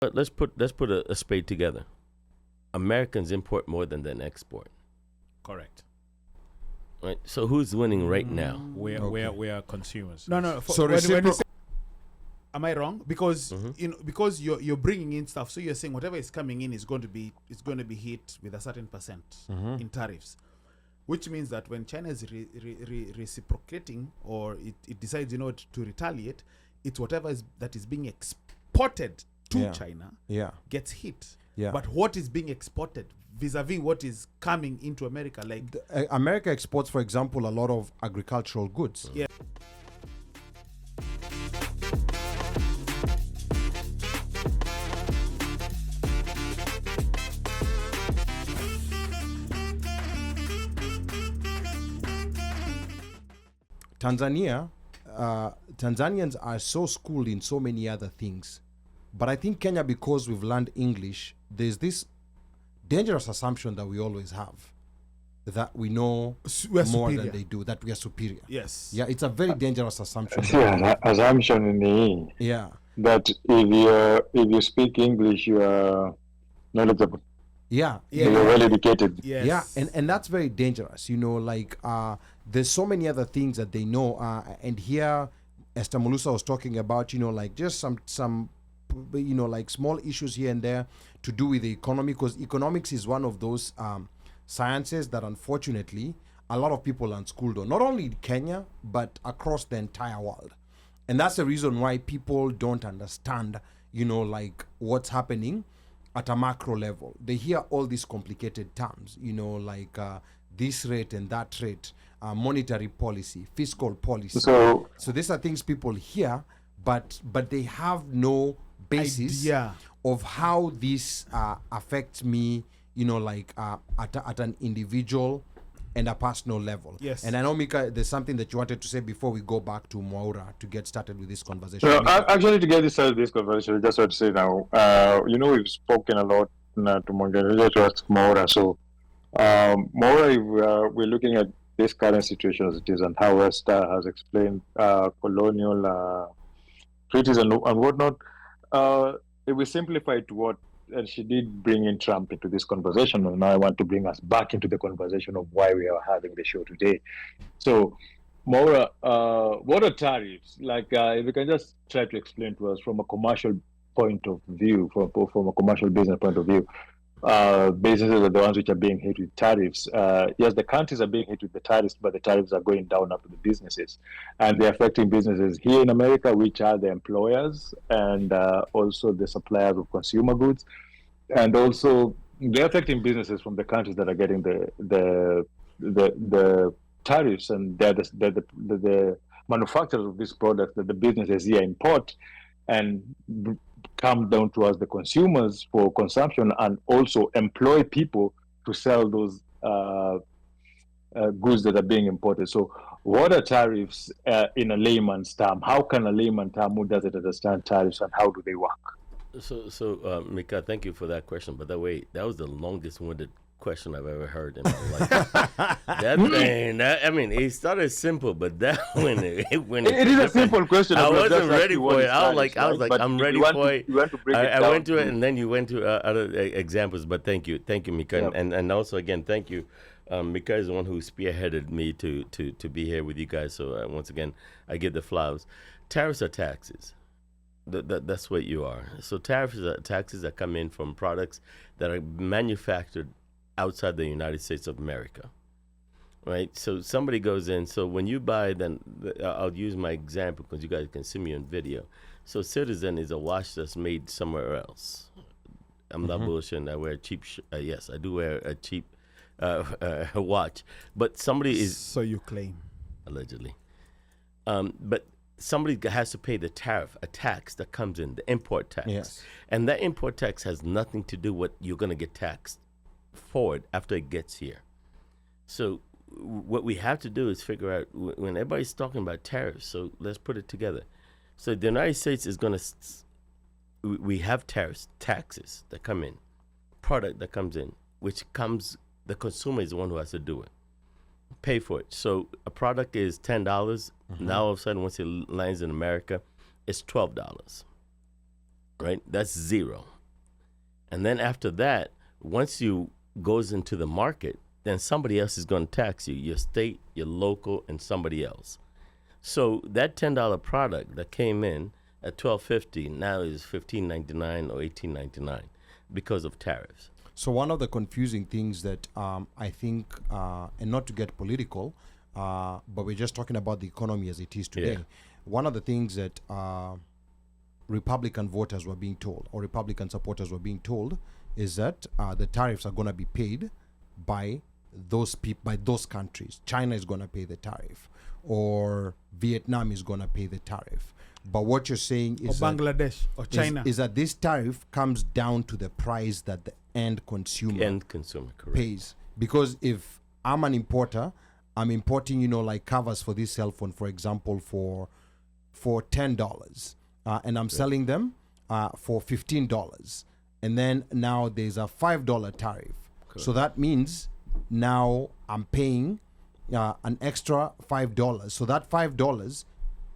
But let's put a spade together. Americans import more than they export. Correct. Right. So who's winning right now? We are consumers. No. So when you say, reciprocal. am I wrong? Because because you're bringing in stuff, so you're saying whatever is coming in is going to be hit with a certain percent in tariffs, which means that when China is reciprocating or it decides to retaliate, it's whatever that is being exported to China gets hit. Yeah. But what is being exported vis-a-vis what is coming into America, like America exports, for example, a lot of agricultural goods. Yeah. Tanzanians are so schooled in so many other things. But I think Kenya, because we've learned English, there's this dangerous assumption that we always have, that we know we're more superior. than they do, that we are superior. Yes. Yeah, it's a very dangerous assumption. Yeah, assumption ni Yeah. that if you speak English, you are knowledgeable. Yeah. You're well educated. Yes. Yeah, and that's very dangerous. There's so many other things that they know. And here, Esther Mulusa was talking about, just some small issues here and there to do with the economy, because economics is one of those sciences that unfortunately a lot of people are unschooled on, not only in Kenya, but across the entire world. And that's the reason why people don't understand, what's happening at a macro level. They hear all these complicated terms, this rate and that rate, monetary policy, fiscal policy. So these are things people hear, but they have no basis idea of how this affects me, at an individual and a personal level. Yes. And I know, Mika, there's something that you wanted to say before we go back to Mwaura to get started with this conversation. no, actually, to get this started, this conversation, I just want to say now, we've spoken a lot to Mongolia, to ask Maura. So, Maura, we're looking at this current situation as it is and how Esther has explained colonial treaties and whatnot. If we simplify it to what, and she did bring in Trump into this conversation, and now I want to bring us back into the conversation of why we are having the show today. So, Maura, what are tariffs? If you can just try to explain to us from a commercial point of view, from a commercial business point of view, businesses are the ones which are being hit with tariffs. Yes, the countries are being hit with the tariffs, but the tariffs are going down up to the businesses. And they're affecting businesses here in America, which are the employers and also the suppliers of consumer goods. And also, they're affecting businesses from the countries that are getting the tariffs, and they're the manufacturers of these products that the businesses here import and come down to us, the consumers, for consumption, and also employ people to sell those goods that are being imported. So what are tariffs in a layman's term? How can a layman term, who doesn't understand tariffs, and how do they work? So Mika, thank you for that question. By the way, that was the longest-winded question I've ever heard in my life. That thing, it started simple, but that when it is a simple question. I wasn't ready for it. I was like, I'm ready for it. You want to break it I down. went to it, and then you went to other examples. But thank you, Mika, Yep. and also again, thank you. Mika is the one who spearheaded me to be here with you guys. So once again, I give the flowers. Tariffs are taxes. That's what you are. So tariffs are taxes that come in from products that are manufactured outside the United States of America, right? So somebody goes in. So when you buy, then I'll use my example because you guys can see me on video. So Citizen is a watch that's made somewhere else. I'm not bullshitting. I wear a cheap. Yes, I do wear a cheap watch, but somebody is. So you claim. Allegedly, but somebody has to pay the tariff, a tax that comes in, the import tax. Yes. And that import tax has nothing to do with what you're going to get taxed for it after it gets here. So what we have to do is figure out, when everybody's talking about tariffs, so let's put it together. So the United States is going to, we have tariffs, taxes that come in, product that comes in, which comes, the consumer is the one who has to do it, pay for it. So a product is $10. Now all of a sudden, once it lands in America, it's $12. right? That's zero. And then after that, once you goes into the market, then somebody else is going to tax you, your state, your local, and somebody else. So that $10 product that came in at $12.50 now is $15.99 or $18.99 because of tariffs. So one of the confusing things that I think, and not to get political, but we're just talking about the economy as it is today. Yeah. One of the things that Republican voters were being told, or Republican supporters were being told, is that the tariffs are going to be paid by those people, by those countries. China is going to pay the tariff, or Vietnam is going to pay the tariff. But what you're saying is or Bangladesh or China is that this tariff comes down to the price that the end consumer Correct. pays. Because if I'm an importer, I'm importing, like covers for this cell phone, for example, for $10, and I'm selling them for $15, and then now there's a $5 tariff. Correct. So that means now I'm paying an extra $5. So that $5,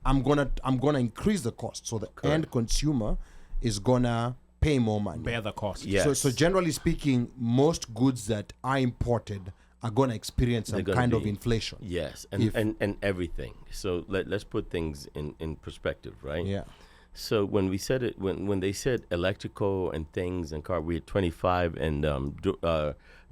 I'm gonna increase the cost. So the end consumer is gonna pay more money. Bear the cost. Yes. So generally speaking, most goods that are imported are going to experience some kind of inflation. Yes, and everything. So let's put things in perspective, right? Yeah. So when we said it, when they said electrical and things and car, we had 25, and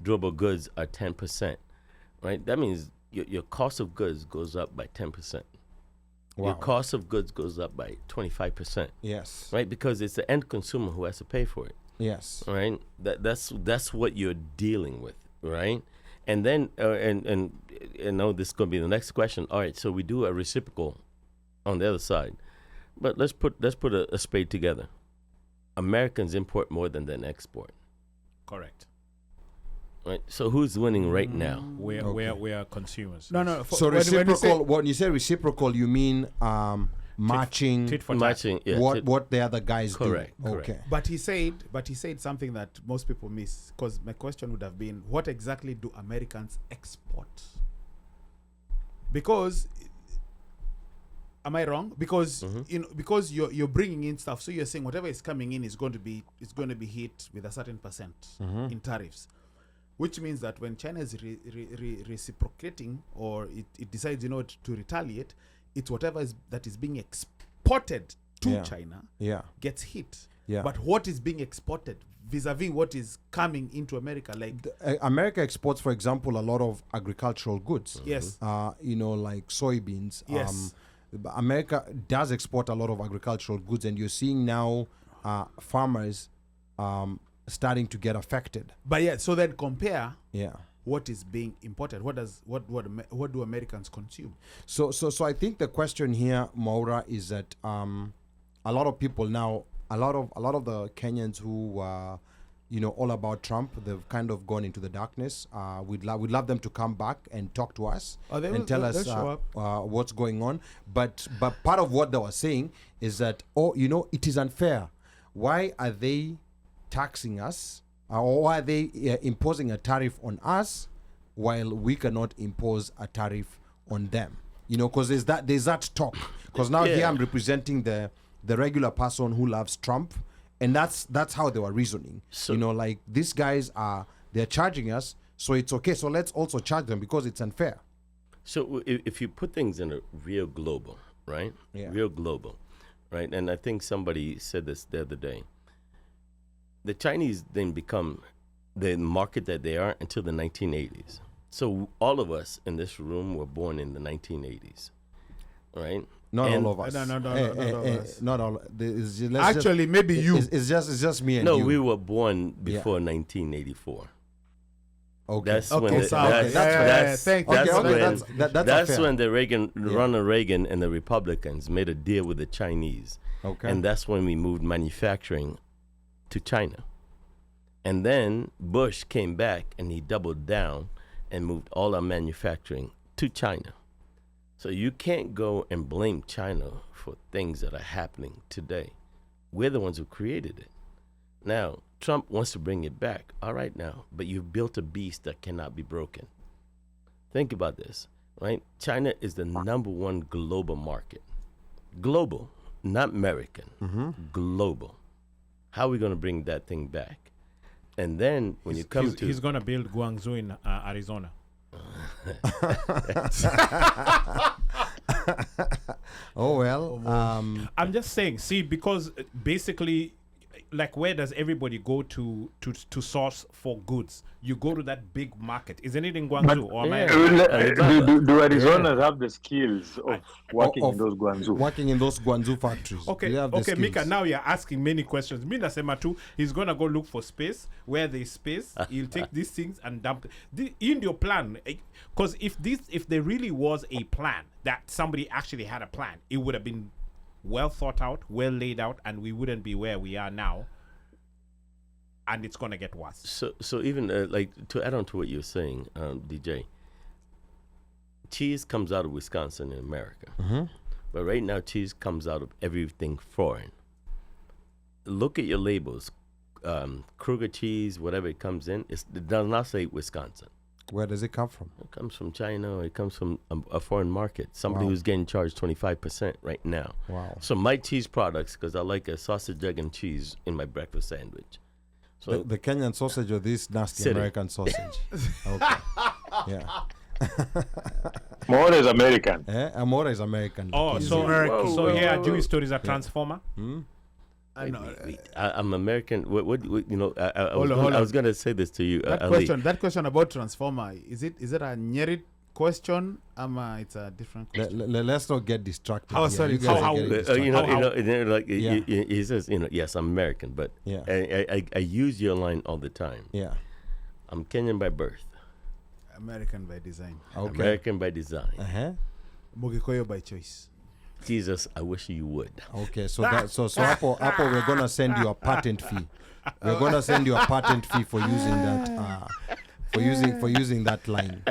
durable goods are 10%, right? That means your cost of goods goes up by 10%. Wow. Your cost of goods goes up by 25%. Yes. Right, because it's the end consumer who has to pay for it. Yes. Right. That's what you're dealing with, right? And then and you know this is going to be the next question. All right, so we do a reciprocal on the other side, but let's put a spade together. Americans import more than they export. Correct. Right. So who's winning right now? We are consumers. no So reciprocal. When you say reciprocal, you mean matching Tit for tat. Matching. Yeah, what the other guys Correct, do. correct. Okay. But he said something that most people miss, because my question would have been, what exactly do Americans export? Because am I wrong? Because because you're bringing in stuff, so you're saying whatever is coming in is going to be hit with a certain percent in tariffs, which means that when China is reciprocating, or it decides to retaliate, it's whatever that is being exported to China gets hit. Yeah. But what is being exported vis-a-vis what is coming into America, like America exports, for example, a lot of agricultural goods. Yes. Like soybeans. Yes. America does export a lot of agricultural goods, and you're seeing now farmers starting to get affected. But yeah, so then compare Yeah. what is being imported. What do Americans consume? So I think the question here, Maura, is that a lot of people now, a lot of the Kenyans who all about Trump, they've kind of gone into the darkness. We'd love them to come back and talk to us and tell us what's going on. But part of what they were saying is that it is unfair. Why are they taxing us? Or why are they imposing a tariff on us while we cannot impose a tariff on them? Because there's that talk. Because now here I'm representing the regular person who loves Trump, and that's how they were reasoning. So, like these guys they're charging us, so it's okay. So let's also charge them because it's unfair. So if you put things in a real global, right? Yeah. Real global, right? And I think somebody said this the other day. The Chinese didn't become the market that they are until the 1980s. So all of us in this room were born in the 1980s, right? Not all of us. No, not us. Not all. Actually, maybe you. It's just me and No, you. we were born before 1984. Okay. That's Okay, when so that's that's fair. when the Ronald Reagan and the Republicans made a deal with the Chinese. Okay. And that's when we moved manufacturing to China. And then Bush came back and he doubled down and moved all our manufacturing to China. So you can't go and blame China for things that are happening today. We're the ones who created it. Now, Trump wants to bring it back. All right now, but you've built a beast that cannot be broken. Think about this, right? China is the #1 global market. Global, not American. Global. How are we going to bring that thing back? And then when you come to... He's going to build Guangzhou in Arizona. Oh, well. I'm just saying, see, because basically, like, where does everybody go to source for goods? You go to that big market. Isn't it in Guangzhou? Or am I- Do Arizonans have the skills of working in those Guangzhou? Working in those Guangzou factories. Okay, They have the okay, Mika, skills. now you're asking many questions. Mina Sema too, he's going to go look for space. Where there's space, he'll take these things and dump in your plan. Because if there really was a plan, that somebody actually had a plan, it would have been well thought out, well laid out, and we wouldn't be where we are now. And it's going to get worse. So even like to add on to what you're saying, DJ, cheese comes out of Wisconsin in America, but right now cheese comes out of everything foreign. Look at your labels, Kruger cheese, whatever it comes in, it does not say Wisconsin. Where does it come from? It comes from China, or it comes from a foreign market. Somebody Wow. who's getting charged 25% right now. Wow. So my cheese products, because I like a sausage, egg, and cheese in my breakfast sandwich. So The Kenyan sausage or this nasty City. American sausage? Okay. Yeah. More is American. Amora is American. Oh, Easy. so Whoa, here whoa, Jewish stories are transformer. I know. I'm American. What you know? I Hold on. was going to say this to you, That Ali. question about transformer, is it a Nyerit question? It's a different question. Let's not get distracted. Oh, here. sorry. You guys How- are getting how- distracted. Like Yeah. he says, yes, I'm American, but Yeah. I use your line all the time. Yeah. I'm Kenyan by birth, American by design. Okay. American by design. Uh-huh. Mugikoyo by choice. Jesus, I wish you would. Okay, so Apple, we're gonna send you a patent fee. We're gonna send you a patent fee for using that for using that line.